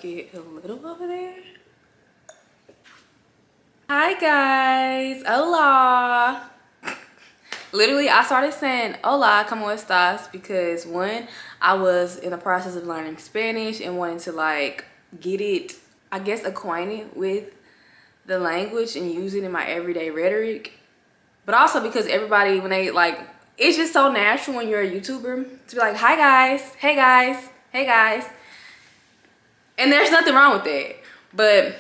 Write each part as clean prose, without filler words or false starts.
it a little over there. Hi guys, hola. Literally, I started saying hola, como estas, because one, I was in the process of learning Spanish and wanting to like get it, I guess, acquainted with the language and use it in my everyday rhetoric. But also because everybody, when they like, it's just so natural when you're a YouTuber to be like, hi guys, hey guys, hey guys. And there's nothing wrong with that. But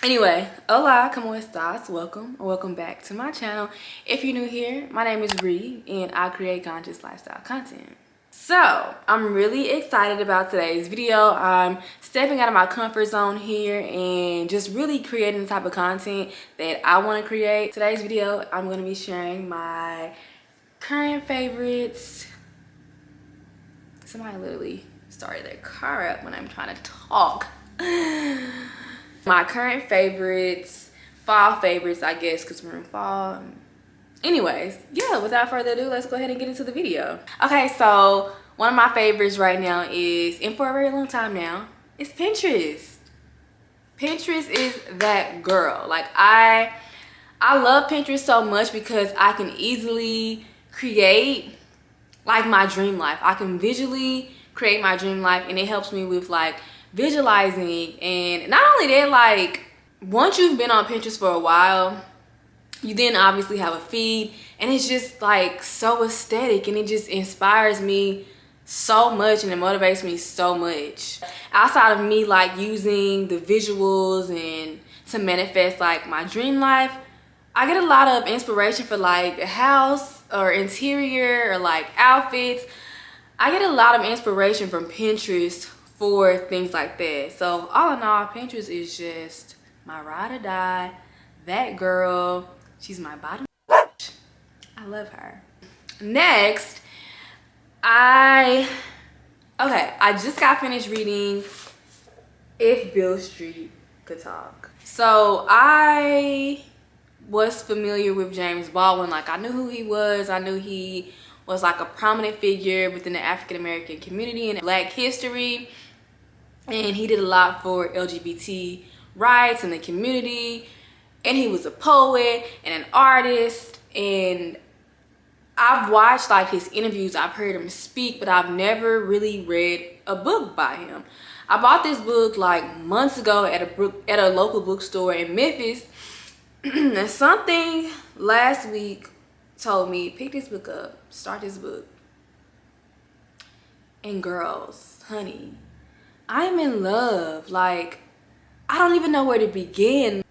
anyway, hola, como estas? Welcome or welcome back to my channel. If you're new here, my name is Ree and I create conscious lifestyle content. So I'm really excited about today's video. I'm stepping out of my comfort zone here and just really creating the type of content that I want to create. Today's video, I'm going to be sharing my current favorites. Somebody literally started their car up when I'm trying to talk. My current favorites, fall favorites, I guess, because we're in fall. Anyways, yeah, without further ado, let's go ahead and get into the video. Okay, so one of my favorites right now is, and for a very long time now, is Pinterest. Pinterest is that girl. Like I love Pinterest so much because I can easily create like my dream life. I can visually create my dream life, and it helps me with like visualizing. And not only that, like once you've been on Pinterest for a while, you then obviously have a feed, and it's just like so aesthetic, and it just inspires me so much and it motivates me so much. Outside of me like using the visuals and to manifest like my dream life, I get a lot of inspiration for like a house or interior or like outfits. I get a lot of inspiration from Pinterest for things like that. So all in all, Pinterest is just my ride or die, that girl. She's my bottom. I love her. Next, I just got finished reading If Beale Street Could Talk. So I was familiar with James Baldwin. Like I knew who he was. I knew he was like a prominent figure within the African American community and Black history. And he did a lot for LGBT rights in the community. And he was a poet and an artist, and I've watched like his interviews, I've heard him speak, but I've never really read a book by him. I bought this book like months ago at a local bookstore in Memphis, and something last week told me, pick this book up, start this book. And girls, honey, I'm in love. Like, I don't even know where to begin.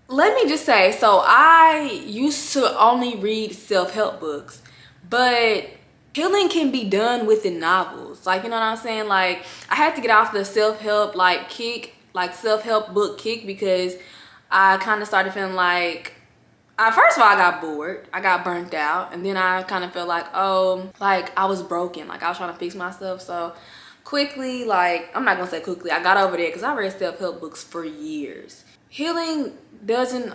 Let me just say, so I used to only read self-help books, but healing can be done within novels. Like, you know what I'm saying? Like, I had to get off the self-help like kick, like self-help book kick, because I kind of started feeling like, first of all, I got bored, I got burnt out, and then I kind of felt like, oh, like I was broken, like I was trying to fix myself. So quickly, like, I'm not gonna say quickly, I got over there because I read self-help books for years. Healing doesn't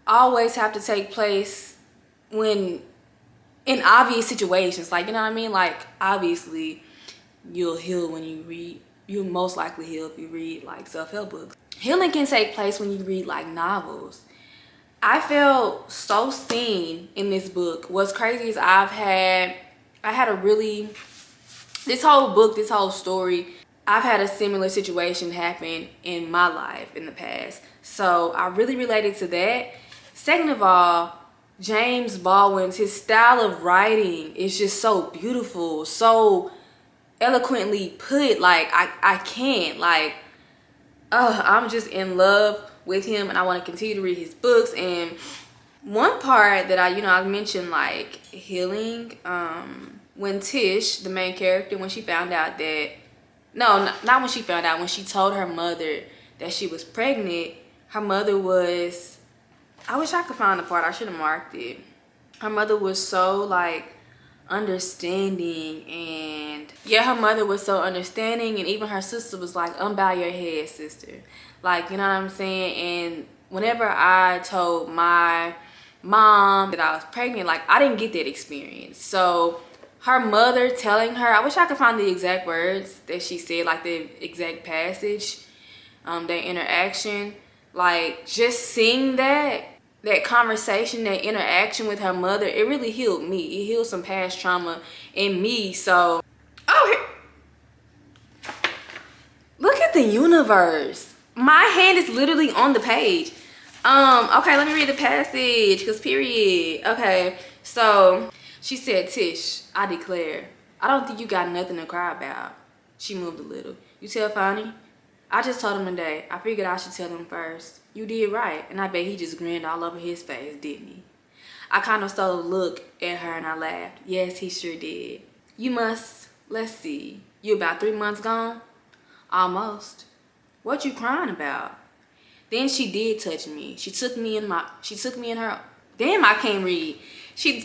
always have to take place when in obvious situations, like, you know what I mean? Like, obviously you'll heal when you read, you'll most likely heal if you read like self-help books. Healing can take place when you read like novels. I felt so seen in this book. What's crazy is I had a really, this whole book, this whole story, I've had a similar situation happen in my life in the past. So I really related to that. Second of all, James Baldwin's, his style of writing is just so beautiful, so eloquently put. Like I can't, like, I'm just in love with him, and I want to continue to read his books. And one part that I mentioned like healing, when Tish, the main character, when she found out that, no, not when she found out, when she told her mother that she was pregnant, her mother was, I wish I could find the part, I should have marked it. Her mother was so like understanding, and yeah, her mother was so understanding, and even her sister was like, unbow your head, sister. Like, you know what I'm saying? And whenever I told my mom that I was pregnant, like I didn't get that experience. So her mother telling her, I wish I could find the exact words that she said, like the exact passage, their interaction. Like, just seeing that conversation, that interaction with her mother, it really healed me. It healed some past trauma in me. So, oh, look at the universe. My hand is literally on the page. Okay, let me read the passage, because period. Okay, so she said, Tish, I declare, I don't think you got nothing to cry about. She moved a little. You tell Fonny? I just told him today. I figured I should tell him first. You did right. And I bet he just grinned all over his face, didn't he? I kind of stole a look at her and I laughed. Yes, he sure did. You must, let's see, you about 3 months gone? Almost. What you crying about? Then she did touch me. She took me in her, damn, I can't read.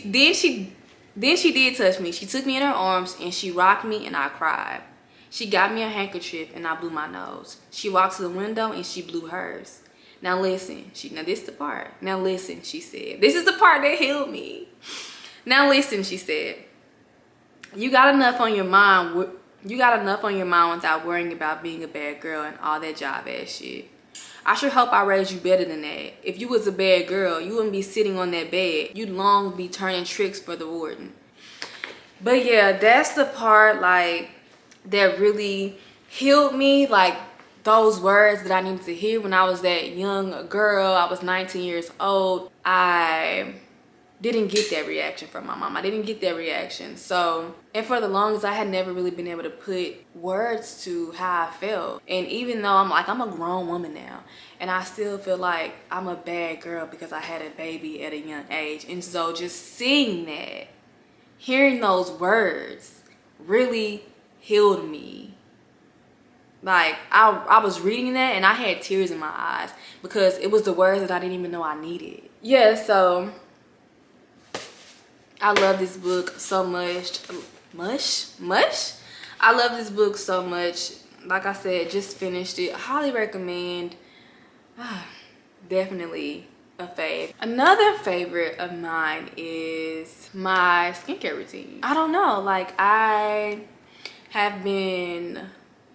Then she did touch me. She took me in her arms and she rocked me and I cried. She got me a handkerchief and I blew my nose. She walked to the window and she blew hers. Now listen, now this is the part. Now listen, she said. This is the part that healed me. Now listen, she said. You got enough on your mind. You got enough on your mind without worrying about being a bad girl and all that job ass shit. I sure hope I raised you better than that. If you was a bad girl, you wouldn't be sitting on that bed. You'd long be turning tricks for the warden. But yeah, that's the part like that really healed me. Like those words that I needed to hear when I was that young girl. I was 19 years old. I didn't get that reaction from my mom. I didn't get that reaction. So, and for the longest, I had never really been able to put words to how I felt. And even though I'm a grown woman now, and I still feel like I'm a bad girl because I had a baby at a young age. And so just seeing that, hearing those words really healed me. Like I was reading that and I had tears in my eyes because it was the words that I didn't even know I needed. Yeah, so I love this book so much. I love this book so much. Like I said, just finished it. Highly recommend. Definitely a fave. Another favorite of mine is my skincare routine. I don't know, like I have been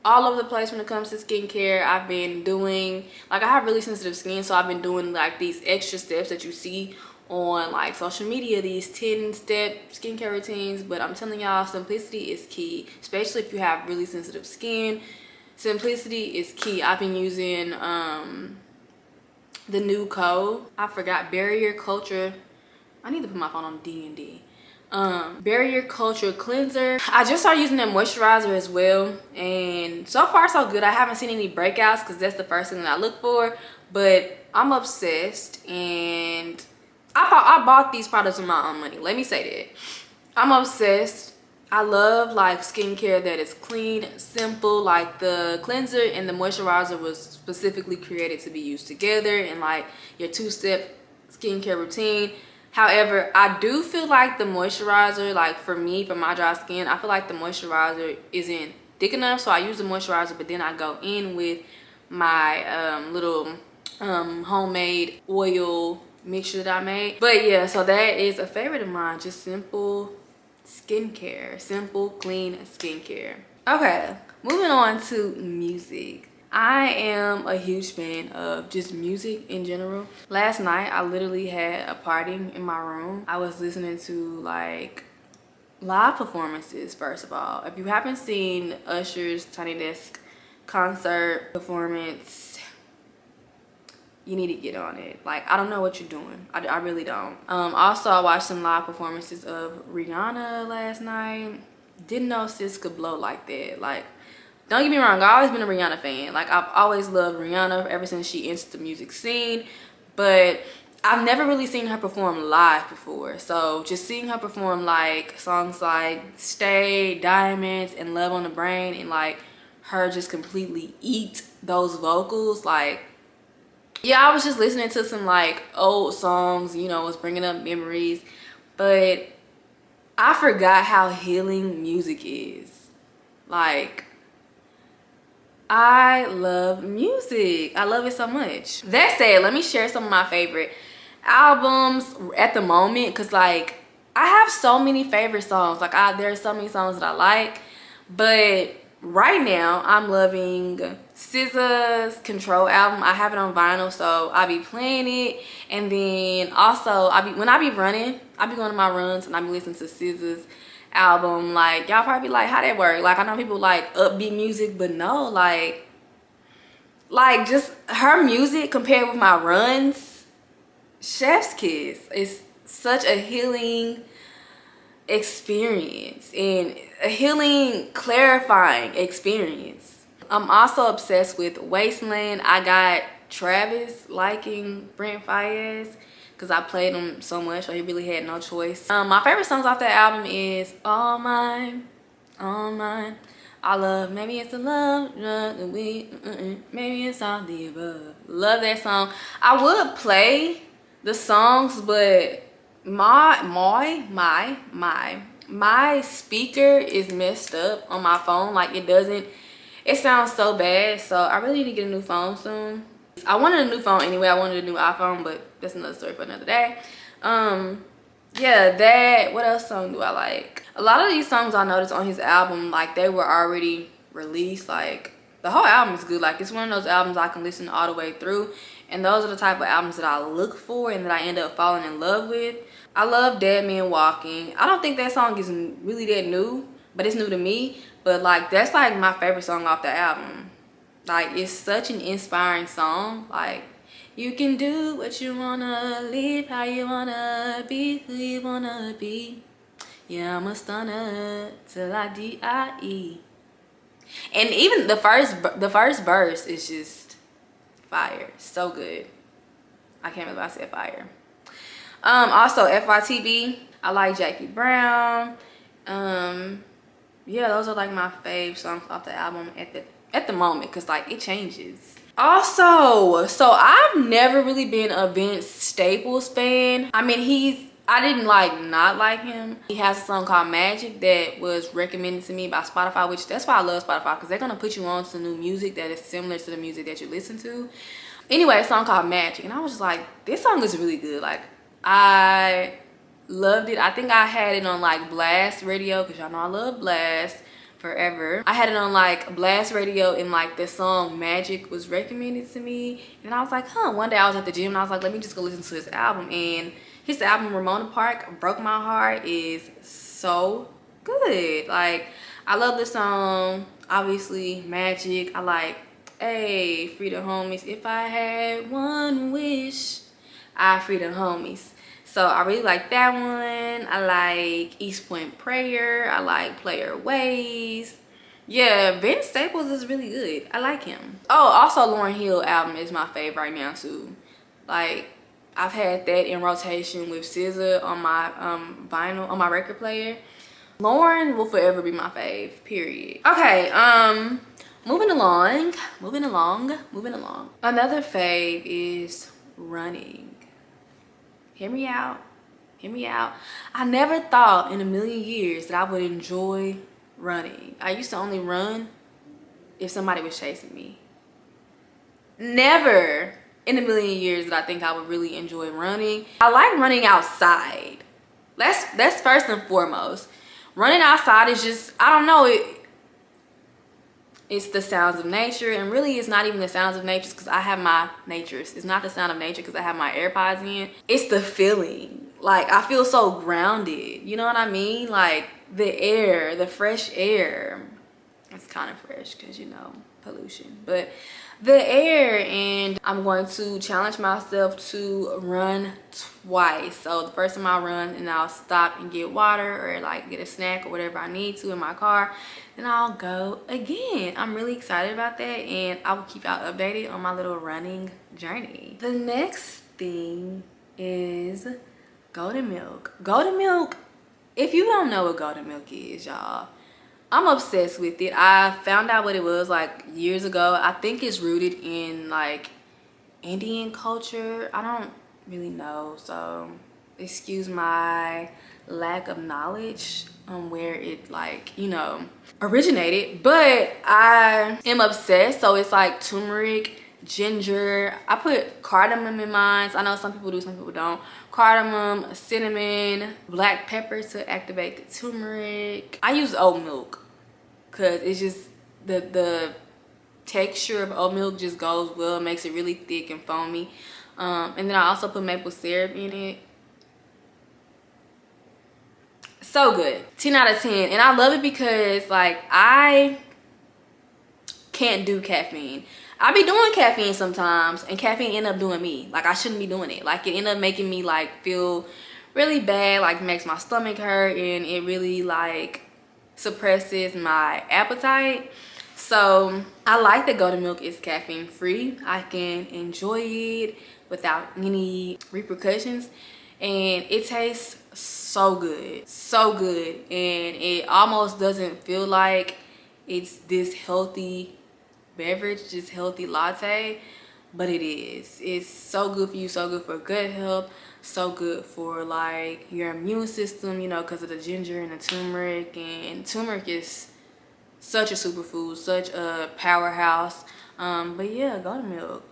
all over the place when it comes to skincare. I've been doing, like I have really sensitive skin, so I've been doing like these extra steps that you see on like social media, these 10-step skincare routines. But I'm telling y'all, simplicity is key, especially if you have really sensitive skin. Simplicity is key. I've been using the new code, I forgot, Barrier Culture. I need to put my phone on D&D. Barrier Culture cleanser. I just started using that moisturizer as well, and so far so good. I haven't seen any breakouts because that's the first thing that I look for, but I'm obsessed. And I bought these products with my own money, let me say that. I'm obsessed. I love like skincare that is clean, simple. Like the cleanser and the moisturizer was specifically created to be used together in like your 2-step skincare routine. However, I do feel like the moisturizer, like for me, for my dry skin, I feel like the moisturizer isn't thick enough. So I use the moisturizer, but then I go in with my little homemade oil mixture that I made. But yeah, so that is a favorite of mine. Just simple skincare, simple, clean skincare. Okay, moving on to music. I am a huge fan of just music in general. Last night, I literally had a party in my room. I was listening to like live performances, first of all. If you haven't seen Usher's Tiny Desk concert performance, you need to get on it. Like, I don't know what you're doing. I really don't. Also, I watched some live performances of Rihanna last night. Didn't know sis could blow like that. Like, don't get me wrong, I've always been a Rihanna fan. Like, I've always loved Rihanna ever since she entered the music scene. But I've never really seen her perform live before. So just seeing her perform like songs like Stay, Diamonds, and Love on the Brain, and like her just completely eat those vocals, like, yeah, I was just listening to some like old songs, you know, was bringing up memories. But I forgot how healing music is. Like, I love music. I love it so much. That said, let me share some of my favorite albums at the moment, because like I have so many favorite songs. Like there are so many songs that I like, but right now I'm loving SZA's Control album. I have it on vinyl, so I be playing it. And then also when I be running, I be going to my runs and I be listening to SZA's album. Like y'all probably be like, how that work? Like I know people like upbeat music, but no, like just her music compared with my runs, chef's kiss. It's such a healing experience and a healing, clarifying experience. I'm also obsessed with Wasteland. I got Travis liking Brent Faiyaz because I played him so much, so he really had no choice. My favorite songs off that album is All Mine, All Mine. I love Maybe It's the Love, maybe it's all the above. Love that song. I would play the songs, but my speaker is messed up on my phone. Like it sounds so bad, so I really need to get a new phone soon. I wanted a new phone anyway. I wanted a new iPhone, but that's another story for another day. Yeah, what else song do I like? A lot of these songs I noticed on his album, like they were already released. Like the whole album is good. Like it's one of those albums I can listen all the way through, and those are the type of albums that I look for and that I end up falling in love with. I love Dead Man Walking. I don't think that song is really that new, but it's new to me. But like that's like my favorite song off the album. Like it's such an inspiring song. Like you can do what you wanna, live how you wanna, be who you wanna be. Yeah, I'm a stunner till I die. And even the first verse is just fire. So good. I can't believe I said fire. Also FYTB, I like Jackie Brown. Yeah, those are like my fave songs off the album at the moment, because like it changes. Also, so I've never really been a Vince Staples fan. I mean, I didn't like not like him. He has a song called Magic that was recommended to me by Spotify, which that's why I love Spotify, because they're gonna put you on to new music that is similar to the music that you listen to. Anyway, a song called Magic, and I was just like, this song is really good. Like I loved it. I think I had it on like Blast Radio, because y'all know I love Blast forever. I had it on like Blast Radio, and like the song Magic was recommended to me, and I was like, one day I was at the gym and I was like, let me just go listen to his album. And his album Ramona Park, Broke My Heart, is so good. Like I love the song. Obviously Magic. I like, hey, free the homies. If I had one wish, I free the homies. So I really like that one. I like East Point Prayer. I like Player Ways. Yeah, Vince Staples is really good. I like him. Oh, also Lauryn Hill album is my fave right now too. Like I've had that in rotation with SZA on my vinyl, on my record player. Lauryn will forever be my fave, period. Okay, moving along. Another fave is running. Hear me out. I never thought in a million years that I would enjoy running. I used to only run if somebody was chasing me. Never in a million years did I think I would really enjoy running. I like running outside. That's first and foremost. Running outside is just, I don't know, it's the sounds of nature, and really it's not even the sounds of nature because I have my natures. It's not the sound of nature because I have my AirPods in. It's the feeling. Like I feel so grounded. You know what I mean? Like the air, the fresh air. It's kind of fresh because, you know, pollution. But the air, and I'm going to challenge myself to run twice. So the first time I run, and I'll stop and get water or like get a snack or whatever I need to in my car. Then I'll go again. I'm really excited about that, and I will keep y'all updated on my little running journey. The next thing is golden milk. Golden milk, if you don't know what golden milk is, y'all, I'm obsessed with it. I found out what it was like years ago. I think it's rooted in like Indian culture. I don't really know, so excuse my lack of knowledge on where it, like, you know, originated, but I am obsessed. So it's like turmeric, ginger. I put cardamom in mine. I know some people do, some people don't. Cardamom, cinnamon, black pepper to activate the turmeric. I use oat milk because it's just the texture of oat milk just goes well, makes it really thick and foamy. And then I also put maple syrup in it. So good. 10 out of 10. And I love it because like I can't do caffeine. I be doing caffeine sometimes and caffeine end up doing me. Like I shouldn't be doing it. Like it end up making me like feel really bad, like makes my stomach hurt, and it really like suppresses my appetite. So I like that goat milk is caffeine free. I can enjoy it without any repercussions, and it tastes so good, so good. And it almost doesn't feel like it's this healthy beverage, just healthy latte, but it is. It's so good for you, so good for gut health, so good for like your immune system, you know, because of the ginger and the turmeric. And turmeric is such a superfood, such a powerhouse. But yeah, goat milk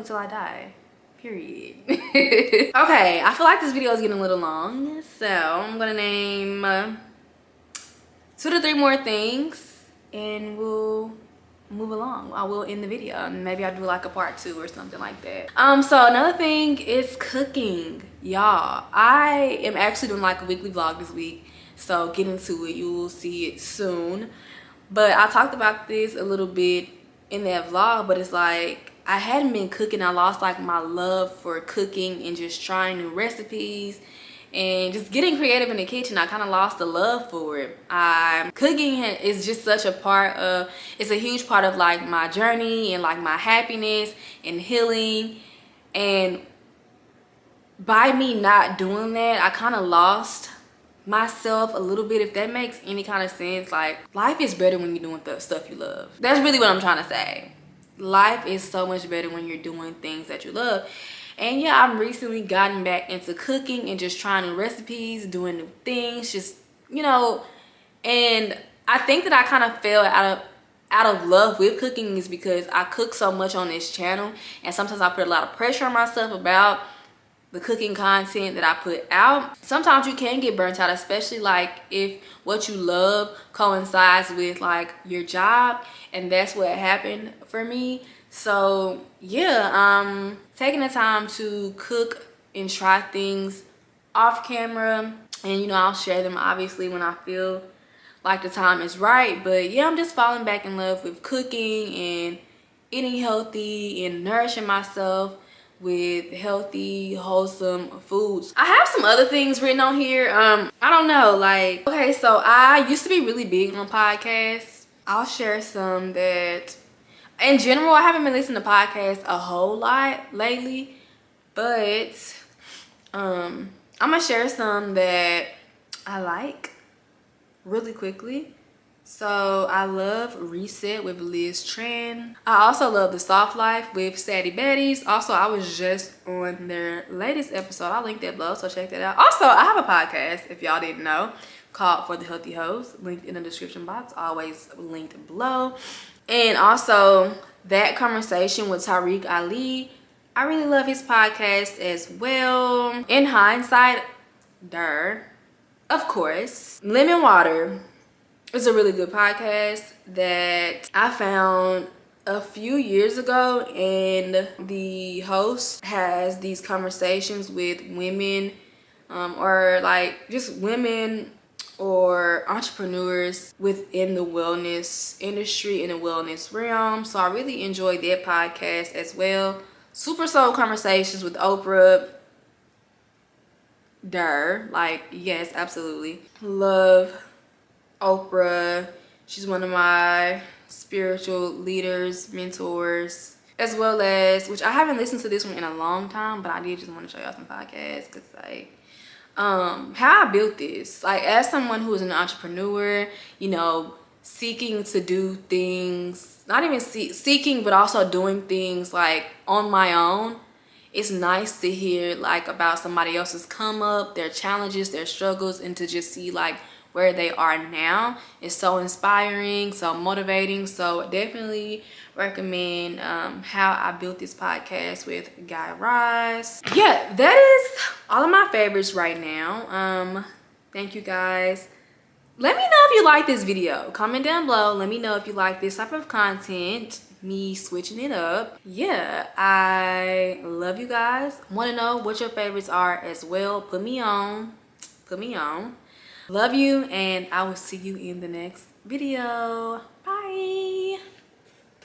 till I die, period. Okay, I feel like this video is getting a little long, so I'm gonna name 2 to 3 more things and we'll move along. I will end the video and maybe I'll do like a part 2 or something like that. So another thing is cooking, y'all. I am actually doing like a weekly vlog this week, so get into it. You will see it soon. But I talked about this a little bit in that vlog, but it's like I hadn't been cooking. I lost like my love for cooking and just trying new recipes and just getting creative in the kitchen. I kind of lost the love for it. Cooking is just such a part of, it's a huge part of like my journey and like my happiness and healing. And by me not doing that, I kind of lost myself a little bit, if that makes any kind of sense. Like life is better when you're doing the stuff you love. That's really what I'm trying to say. Life is so much better when you're doing things that you love. And yeah, I've recently gotten back into cooking and just trying new recipes, doing new things, just, you know. And I think that I kind of fell out of love with cooking is because I cook so much on this channel, and sometimes I put a lot of pressure on myself about the cooking content that I put out. Sometimes you can get burnt out, especially like if what you love coincides with like your job, and that's what happened for me. So yeah, taking the time to cook and try things off camera, and you know, I'll share them obviously when I feel like the time is right. But yeah, I'm just falling back in love with cooking and eating healthy and nourishing myself with healthy, wholesome foods. I have some other things written on here. I don't know, like, okay, so I used to be really big on podcasts. I'll share some that, in general, I haven't been listening to podcasts a whole lot lately, but I'm gonna share some that I like really quickly. So I love Reset with Liz Tran. I also love The Soft Life with Sadie Betty's. Also, I was just on their latest episode. I'll link that below, so check that out. Also, I have a podcast, if y'all didn't know, called For the Healthy Host, linked in the description box, always linked below. And also, That Conversation with Tariq Ali. I really love his podcast as well. In Hindsight, of course. Lemon Water. It's a really good podcast that I found a few years ago, and the host has these conversations with women or like just women or entrepreneurs within the wellness industry, in the wellness realm. So I really enjoyed that podcast as well. Super Soul Conversations with Oprah. Like, yes, absolutely. Love Oprah. She's one of my spiritual leaders, mentors, as well as, which I haven't listened to this one in a long time, but I did just want to show y'all some podcasts, because like how I built this, like as someone who is an entrepreneur, you know, seeking to do things, not even seeking, but also doing things like on my own. It's nice to hear like about somebody else's come up, their challenges, their struggles, and to just see like where they are now. It's so inspiring, so motivating. So definitely recommend How I Built This Podcast with Guy Raz. Yeah, that is all of my favorites right now. Thank you guys. Let me know if you like this video. Comment down below. Let me know if you like this type of content, me switching it up. Yeah, I love you guys. Want to know what your favorites are as well. Put me on. Love you, and I will see you in the next video. Bye.